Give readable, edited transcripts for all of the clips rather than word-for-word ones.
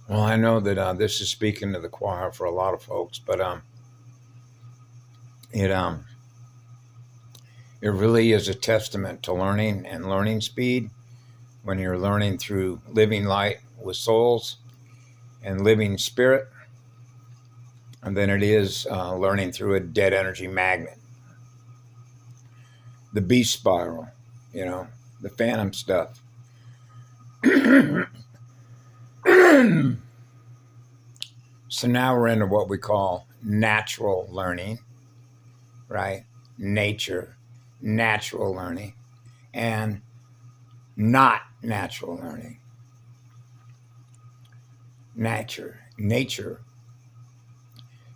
Well, I know that this is speaking to the choir for a lot of folks, but it it really is a testament to learning and learning speed when you're learning through living light with souls and living spirit, and then it is learning through a dead energy magnet, the beast spiral, you know, the phantom stuff. So now we're into what we call natural learning, right? Nature, natural learning, and not natural learning. Nature,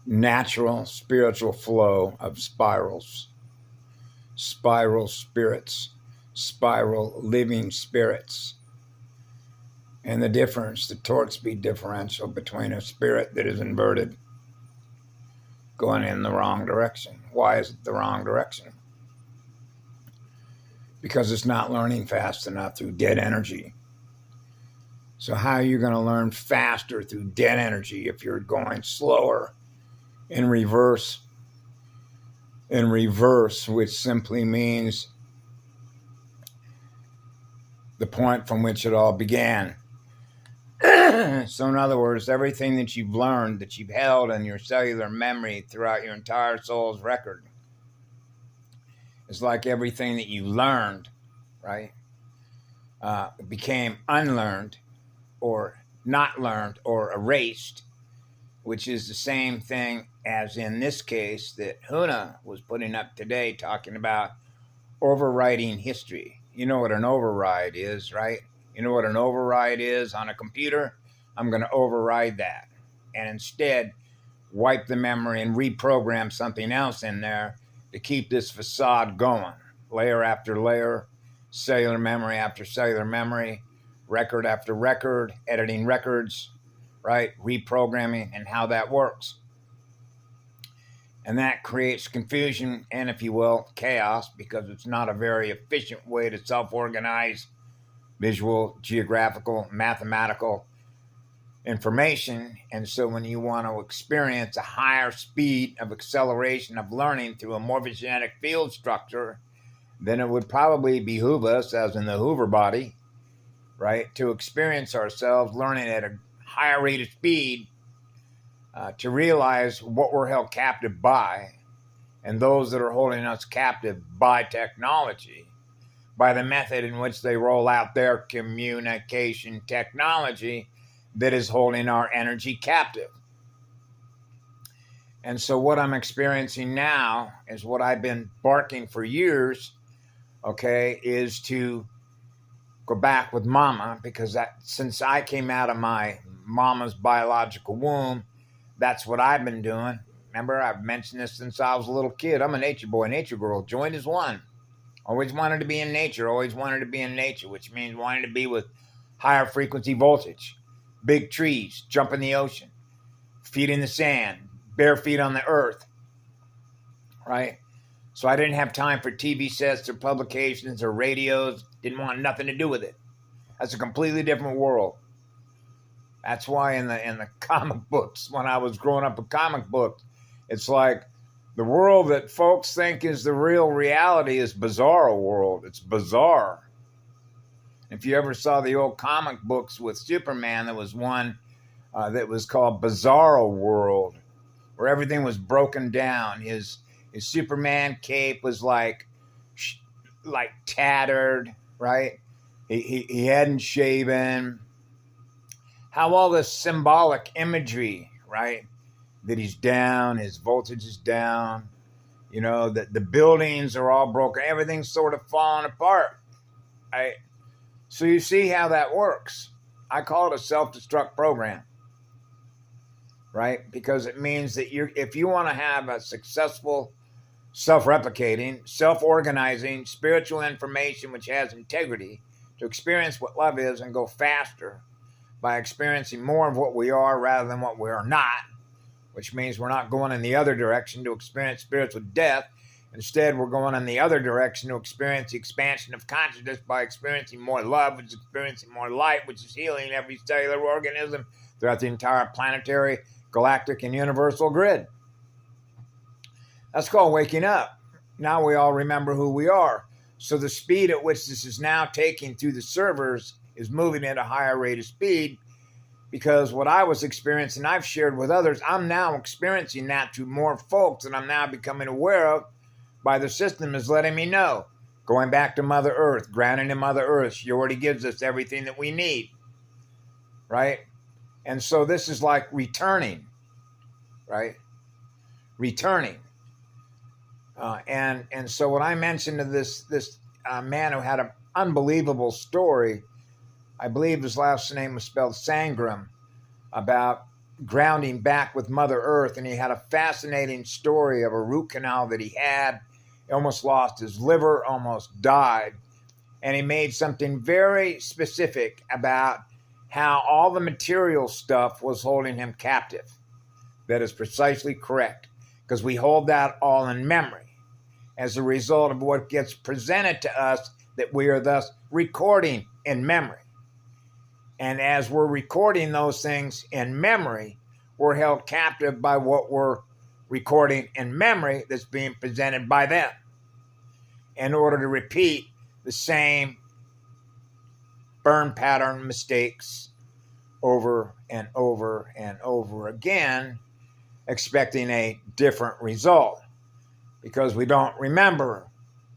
natural spiritual flow of spirals, spiral spirits, spiral living spirits. And the difference, the torque speed differential between a spirit that is inverted going in the wrong direction. Why is it the wrong direction? Because it's not learning fast enough through dead energy. So how are you going to learn faster through dead energy if you're going slower in reverse? In reverse, which simply means the point from which it all began. So in other words, everything that you've learned, that you've held in your cellular memory throughout your entire soul's record, is like everything that you learned, right, became unlearned or not learned or erased, which is the same thing as in this case that Huna was putting up today, talking about overwriting history. You know what an override is, right? You know what an override is on a computer? I'm going to override that and instead wipe the memory and reprogram something else in there to keep this facade going. Layer after layer, cellular memory after cellular memory, record after record, editing records, right? Reprogramming and how that works. And that creates confusion and, if you will, chaos, because it's not a very efficient way to self-organize visual, geographical, mathematical information. And so when you want to experience a higher speed of acceleration of learning through a morphogenetic field structure, then it would probably behoove us, as in the Hoover body, right, to experience ourselves learning at a higher rate of speed, to realize what we're held captive by, and those that are holding us captive by technology, by the method in which they roll out their communication technology that is holding our energy captive. And so what I'm experiencing now is what I've been barking for years, okay, is to go back with mama, because since I came out of my mama's biological womb, that's what I've been doing. Remember, I've mentioned this since I was a little kid. I'm a nature boy, nature girl. Joined as one. Always wanted to be in nature, which means wanting to be with higher frequency voltage, big trees, jump in the ocean, feet in the sand, bare feet on the earth, right? So I didn't have time for TV sets or publications or radios, didn't want nothing to do with it. That's a completely different world. That's why in the comic books, when I was growing up with comic books, it's like, the world that folks think is the real reality is bizarro world. It's bizarre. If you ever saw the old comic books with Superman, there was one that was called Bizarro World, where everything was broken down. His Superman cape was like tattered, right? He hadn't shaven. How all this symbolic imagery, right? That he's down, his voltage is down, you know, that the buildings are all broken, everything's sort of falling apart, right? So you see how that works. I call it a self-destruct program, right? Because it means that if you want to have a successful, self-replicating, self-organizing, spiritual information which has integrity, to experience what love is and go faster by experiencing more of what we are rather than what we are not, which means we're not going in the other direction to experience spiritual death, Instead, we're going in the other direction to experience the expansion of consciousness by experiencing more love, which is experiencing more light, which is healing every cellular organism throughout the entire planetary, galactic, and universal grid. That's called waking up. Now we all remember who we are. So the speed at which this is now taking through the servers is moving at a higher rate of speed, because what I was experiencing, I've shared with others, I'm now experiencing that to more folks that I'm now becoming aware of by the system is letting me know. Going back to Mother Earth, grounding in Mother Earth, she already gives us everything that we need, right? And so this is like returning, right? Returning. And so when I mentioned to this man who had an unbelievable story, I believe his last name was spelled Sangram, about grounding back with Mother Earth, and he had a fascinating story of a root canal that he had. He almost lost his liver, almost died, and he made something very specific about how all the material stuff was holding him captive. That is precisely correct, because we hold that all in memory as a result of what gets presented to us, that we are thus recording in memory. And as we're recording those things in memory, we're held captive by what we're recording in memory that's being presented by them, in order to repeat the same burn pattern mistakes over and over and over again, expecting a different result, because we don't remember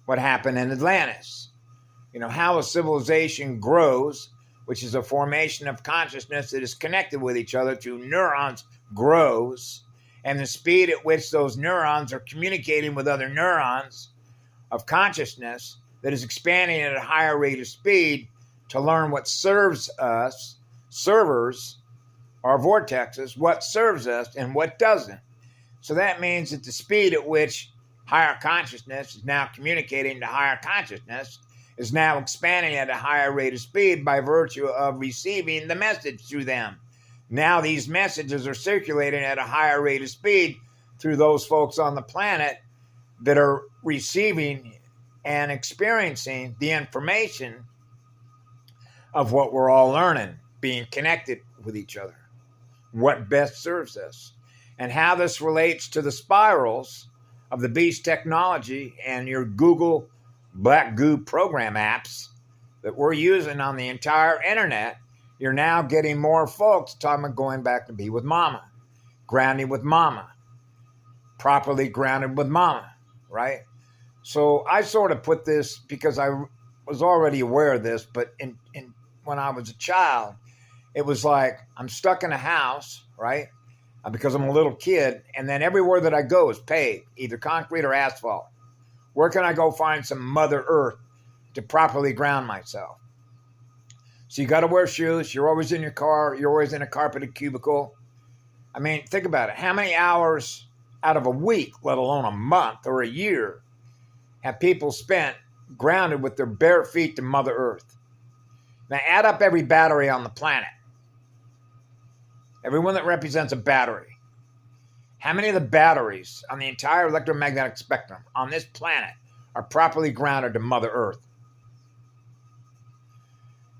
what happened in Atlantis. You know, how a civilization grows, which is a formation of consciousness that is connected with each other through neurons, grows, and the speed at which those neurons are communicating with other neurons of consciousness that is expanding at a higher rate of speed to learn what serves us, servers, or vortexes, what serves us and what doesn't. So that means that the speed at which higher consciousness is now communicating to higher consciousness is now expanding at a higher rate of speed by virtue of receiving the message through them. Now these messages are circulating at a higher rate of speed through those folks on the planet that are receiving and experiencing the information of what we're all learning, being connected with each other, what best serves us, and how this relates to the spirals of the beast technology and your Google Black Goo program apps that we're using on the entire internet. You're now getting more folks talking about going back to be with mama, grounding with mama, properly grounded with mama, right? So I sort of put this because I was already aware of this, but when I was a child, it was like I'm stuck in a house, right? Because I'm a little kid, and then everywhere that I go is paved, either concrete or asphalt. Where can I go find some Mother Earth to properly ground myself? So you got to wear shoes. You're always in your car. You're always in a carpeted cubicle. I mean, think about it. How many hours out of a week, let alone a month or a year, have people spent grounded with their bare feet to Mother Earth? Now add up every battery on the planet. Everyone that represents a battery. How many of the batteries on the entire electromagnetic spectrum on this planet are properly grounded to Mother Earth?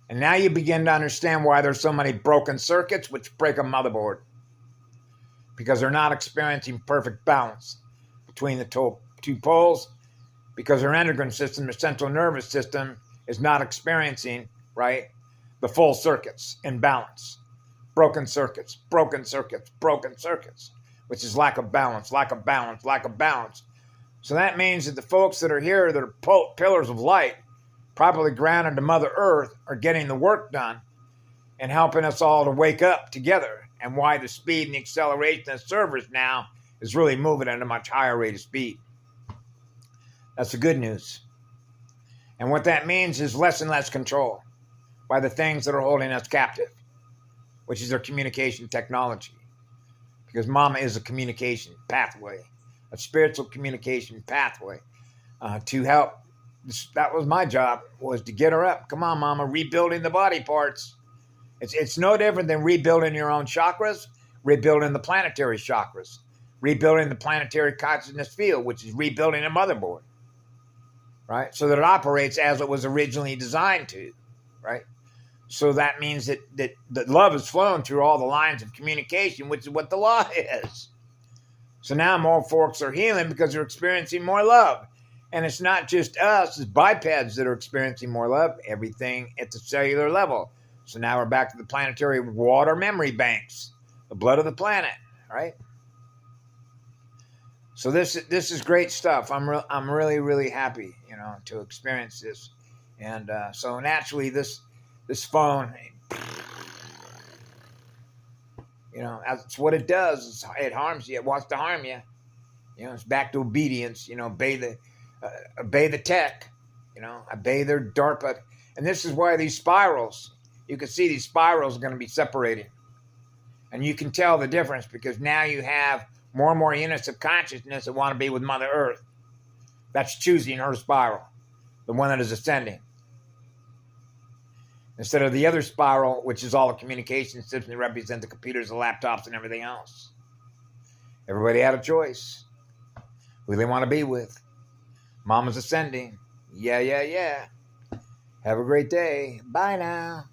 And now you begin to understand why there's so many broken circuits which break a motherboard. Because they're not experiencing perfect balance between the two poles, because their endocrine system, the central nervous system, is not experiencing, right, the full circuits in balance. Broken circuits, broken circuits, broken circuits, which is lack of balance, lack of balance, lack of balance. So that means that the folks that are here that are pillars of light, properly grounded to Mother Earth, are getting the work done and helping us all to wake up together, and why the speed and the acceleration of servers now is really moving at a much higher rate of speed. That's the good news. And what that means is less and less control by the things that are holding us captive, which is our communication technology. Because mama is a communication pathway, a spiritual communication pathway to help. That was my job, was to get her up. Come on, mama, rebuilding the body parts. It's no different than rebuilding your own chakras, rebuilding the planetary chakras. rebuilding the planetary consciousness field, which is rebuilding a motherboard, right? So that it operates as it was originally designed to, right? So that means that love is flowing through all the lines of communication, which is what the law is. So now more folks are healing because they're experiencing more love. And it's not just us, it's bipeds that are experiencing more love, everything at the cellular level. So now we're back to the planetary water memory banks, the blood of the planet, right? So this is great stuff. I'm really, really happy, to experience this. And so naturally this phone, that's what it does. It harms you. It wants to harm you. It's back to obedience. Obey the tech. Obey their DARPA. And this is why these spirals, you can see these spirals are going to be separating. And you can tell the difference because now you have more and more units of consciousness that want to be with Mother Earth. That's choosing her spiral, the one that is ascending. Instead of the other spiral, which is all the communication systems that represent the computers, the laptops, and everything else. Everybody had a choice. Who they want to be with. Mama's ascending. Yeah. Have a great day. Bye now.